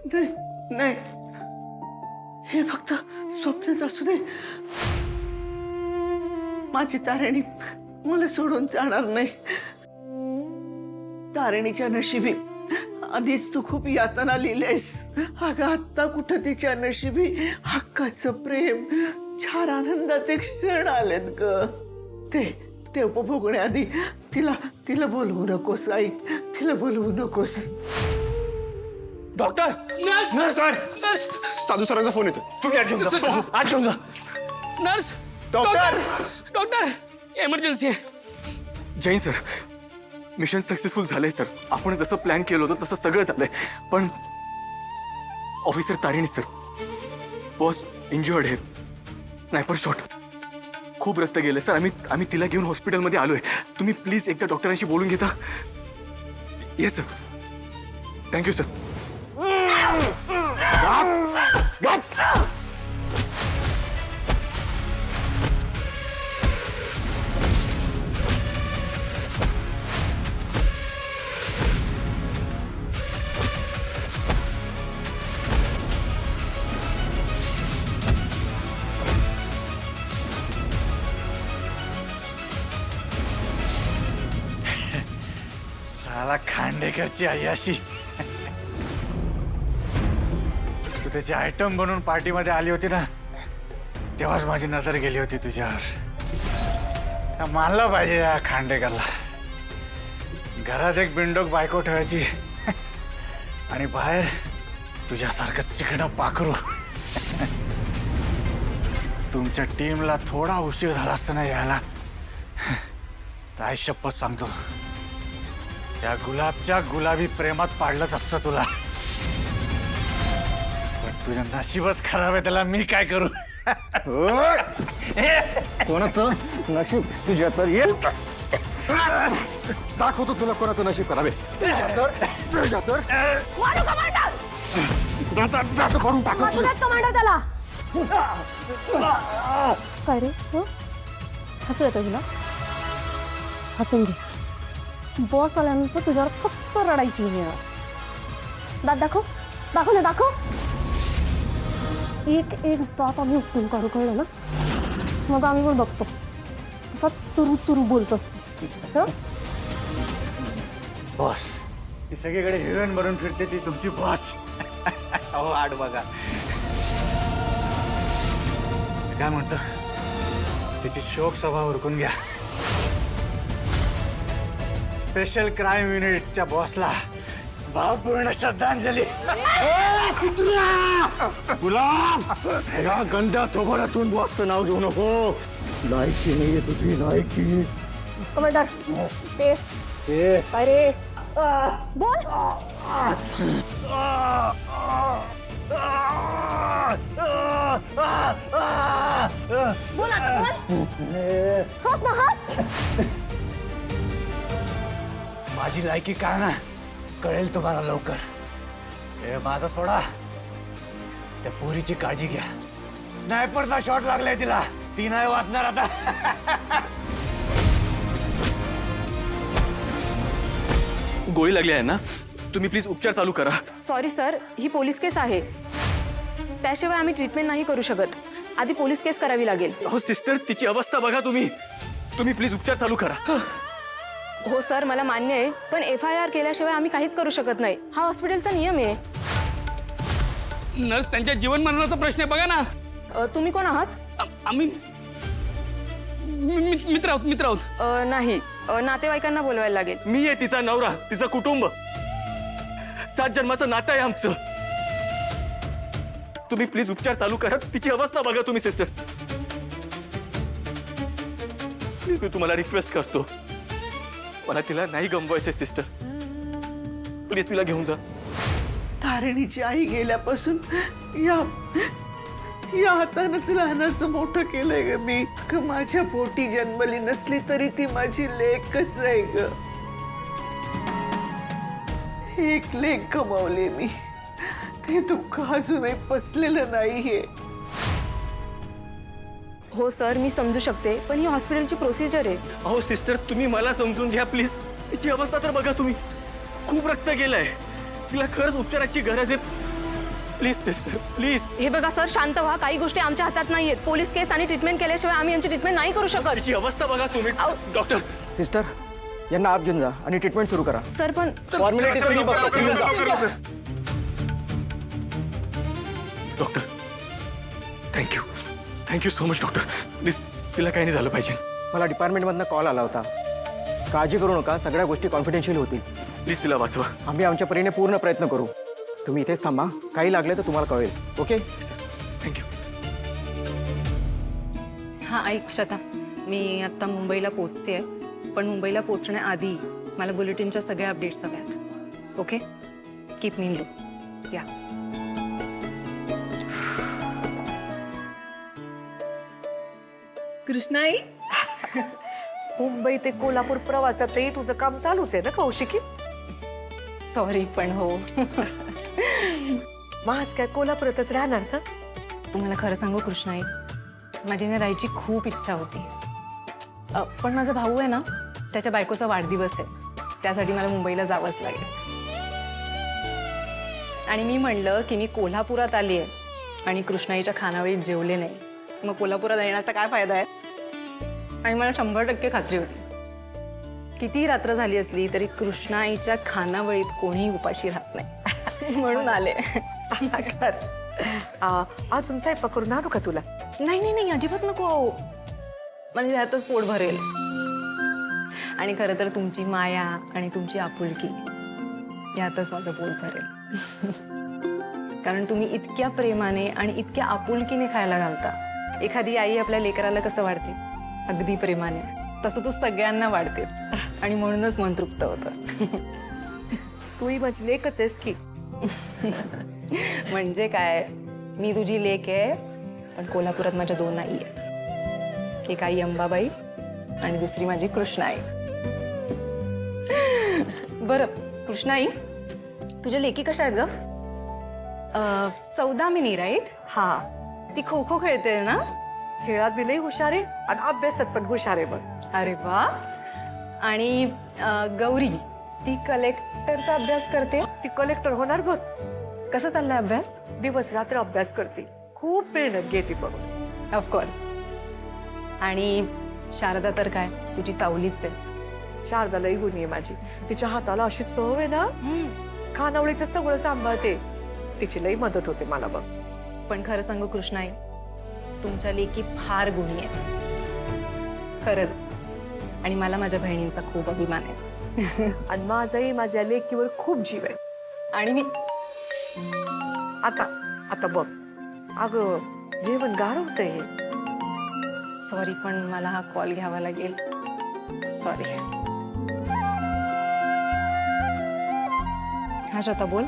नाही नाही, हे फक्त स्वप्नच असू दे. माझी तारिणी मला सोडून जाणार नाही. तारिणीच्या नशिबी आधीच तू खूप यातना लिहिलेस. अगं आत्ता कुठं तिच्या नशिबी हक्काचं प्रेम, छान आनंदाचे क्षण आलेत ग. ते उपभोगण्याआधी तिला बोलवू नकोस. ऐक, तिला बोलवू नकोस. डॉक्टर नर्स सर, नर्स साधू सरांचा फोन येतो. तुम्ही आत घेऊन जा. आत घेऊन जा. Nurse doctor! डॉक्टर एमर्जन्सी आहे. जैन सर, मिशन सक्सेसफुल झालंय सर. आपण जसं प्लॅन केलं होतं तसं सगळं झालंय. पण officer Tarini sir, boss injured आहे. स्नायपर शॉट, खूप रक्त गेलं सर. आम्ही तिला घेऊन हॉस्पिटलमध्ये आलोय. तुम्ही प्लीज एकदा डॉक्टरांशी बोलून घेता. Yes sir. Thank you sir. साला खांडेकरची आई अशी. तू त्याची आयटम बनून पार्टीमध्ये आली होती ना, तेव्हाच माझी नजर गेली होती तुझ्यावर. मानलं पाहिजे या खांडेकरला. घरात एक बिंडोक बायको ठेवायची आणि बाहेर तुझ्यासारखं चिकणं पाखरू. तुमच्या टीमला थोडा उशीर झाला असता ना यायला, तर आई शपथ सांगतो त्या गुलाबच्या गुलाबी प्रेमात पाडलंच असतं तुला. पण तुझं नशीबच खराब आहे, त्याला मी काय करू. कोणाचं नशीब तुझ्या तर येईल. दाखवतो तुला कोणाचं नशीब खराब आहे. मारू कमांडर! करून टाकतो. मधुरात कमांडर त्याला. काय रे? हसू येतं तुला? हसून घे. बॉस आल्यानंतर तुझ्यावर फक्त रडायची वेळ. दात दाखव, दाखव ना, दाखव. एक एक दात आम्ही उपटून काढू, कळलं ना? मग आम्ही पण बघतो असा चुरू चुरू बोलत असतो. बॉस, ती सगळीकडे हिरोईन बनून फिरते ती तुमची बॉस. अहो आड बघा. काय म्हणतो, तिची शोक सभा उरकून घ्या. स्पेशल क्राईम युनिटच्या बॉसला भावपूर्ण श्रद्धांजली. गुलाब, या गंड्या थोबाडातून बॉसचं नाव घेऊ नको. लायकी नाहीये तुझी, लायकी. कमांडर ते काय रे? बोल. बोल आता, बोल. हस ना, हस. माझी लायकी काय ना कळेल तुम्हाला लवकर. हे माझा सोडा, त्या पोरीची काळजी घ्या. स्नायपरचा शॉट लागलाय तिला, ती नाही वाचणार आता. गोळी लागली आहे ना, तुम्ही प्लीज उपचार चालू करा. सॉरी सर, ही पोलीस केस आहे. त्याशिवाय आम्ही ट्रीटमेंट नाही करू शकत. आधी पोलीस केस करावी लागेल. हो सिस्टर, तिची अवस्था बघा तुम्ही. तुम्ही प्लीज उपचार चालू करा. हो सर, मला मान्य आहे, पण FIR केल्याशिवाय आम्ही काहीच करू शकत नाही. हा हॉस्पिटलचा नियम आहे. नर्स, त्यांच्या जीवन मरणाचा प्रश्न आहे, बघा ना. तुम्ही कोण आहात? आम्ही मित्र आहोत. नाही, नातेवाईकांना बोलवायला लागेल. मी आहे तिचा नवरा, तिचं कुटुंब. 7 जन्माचं नातं आहे आमचं. तुम्ही प्लीज उपचार चालू करा. तिची अवस्था बघा तुम्ही सिस्टर. मी तुम्हाला रिक्वेस्ट करतो, मला तिला नाही गमवायचंय सिस्टर. प्लीज तिला घेऊन जा. तारिणीची आई गेल्यापासून या हातानंच लहानाचं मोठं केलंय ग मी. माझ्या पोटी जन्मली नसली तरी ती माझी लेकच आहे ग. एक लेक गमावले मी. ते दुःख अजूनही पसलेलं नाहीये. हो सर, मी समजू शकते, पण ही हॉस्पिटलची प्रोसिजर आहे. अहो सिस्टर, तुम्ही मला समजून घ्या प्लीज. तिची अवस्था तर बघा तुम्ही. खूप रक्त गेलंय. तिला खरंच उपचाराची गरज आहे. Please sister please. हे बघा सर, शांत व्हा. काही गोष्टी आमच्या हातात नाही आहेत. पोलीस केस आणि ट्रीटमेंट केल्याशिवाय आम्ही यांची ट्रीटमेंट नाही करू शकत. तिची अवस्था बघा तुम्ही. डॉक्टर सिस्टर यांना आत घेऊन जा आणि ट्रीटमेंट सुरू करा. सर पण फॉर्मॅलिटी तुम्ही बघा, तुम्ही जा. Doctor thank you so much doctor. Please तिला काही नाही झालं पाहिजे. मला डिपार्टमेंटमधनं कॉल आला होता. काळजी करू नका, सगळ्या गोष्टी कॉन्फिडेन्शियल होतील. प्लीज तिला वाचवा. आम्ही आमच्या परीने पूर्ण प्रयत्न करू. तुम्ही इथेच थांबा, काही लागले तर तुम्हाला कळेल. Okay sir thank you. हां ऐक श्वेता, मी आत्ता मुंबईला पोचते आहे, पण मुंबईला पोचण्याआधी मला बुलेटिनच्या सगळ्या अपडेट्स हव्यात. Okay, keep me in loop. या. कृष्णाई, मुंबई ते कोल्हापूर प्रवासातही तुझं काम चालूच आहे ना कौशिकी? सॉरी पण हो. मग आज काय कोल्हापुरातच राहणार का? तुम्हाला खरं सांगू कृष्णाई, माझी ना राहायची खूप इच्छा होती. पण माझा भाऊ आहे ना, त्याच्या बायकोचा वाढदिवस आहे, त्यासाठी मला मुंबईला जावंच लागेल. आणि मी म्हणलं की मी कोल्हापुरात आली आहे आणि कृष्णाईच्या खानावळीत जेवले नाही, मग कोल्हापुरात येण्याचा काय फायदा आहे. आणि मला 100% खात्री होती, किती रात्र झाली असली तरी कृष्णाईच्या खानावळीत कोणीही उपाशी राहत नाही. म्हणून आले. अजून स्वयंपाक करून आणू का तुला? नाही नाही नाही, अजिबात नको. म्हणजे त्यातच पोट भरेल. आणि खरं तर तुमची माया आणि तुमची आपुलकी यातच माझं पोट भरेल. कारण तुम्ही इतक्या प्रेमाने आणि इतक्या आपुलकीने खायला घालता. एखादी आई आपल्या लेकराला कसं वाढते, अगदी प्रेमाने, तसं तू सगळ्यांना वाढतेस. आणि म्हणूनच मन तृप्त होतं. तूही माझी लेकच आहेस की. म्हणजे काय, मी तुझी लेक आहे, पण कोल्हापुरात माझ्या 2 आई आहेत. एक आई अंबाबाई आणि दुसरी माझी कृष्णाई. बरं कृष्णाई, तुझ्या लेकी कशा आहेत ग? सौदामिनी राईट? हा, ती खो खो खेळते ना? खेळात बी लई हुशार आहे आणि अभ्यासात पण हुशार आहे बघ. अरे वा. आणि गौरी, ती कलेक्टरचा अभ्यास करते. ती कलेक्टर होणार बघ. कसं चाललाय अभ्यास? दिवस रात्र अभ्यास करते, खूप मेहनत घेते बघ. ऑफकोर्स. आणि शारदा तर काय, तुझी सावलीच आहे. शारदा लई गुणी आहे माझी. तिच्या हाताला अशी चव आहे ना, खानावळीचं सगळं सांभाळते. तिची लई मदत होते मला बघ. पण खरं सांगू कृष्णाई, तुमच्या लेकी फार गुणी आहेत खरंच. आणि मला माझ्या बहिणींचा खूप अभिमान आहे. आणि माझाही माझ्या लेकीवर खूप जीव आहे. आणि मी आता बघ, अगं जेवण गार होतंय. सॉरी, पण मला हा कॉल घ्यावा लागेल. सॉरी. हा श्वेता बोल.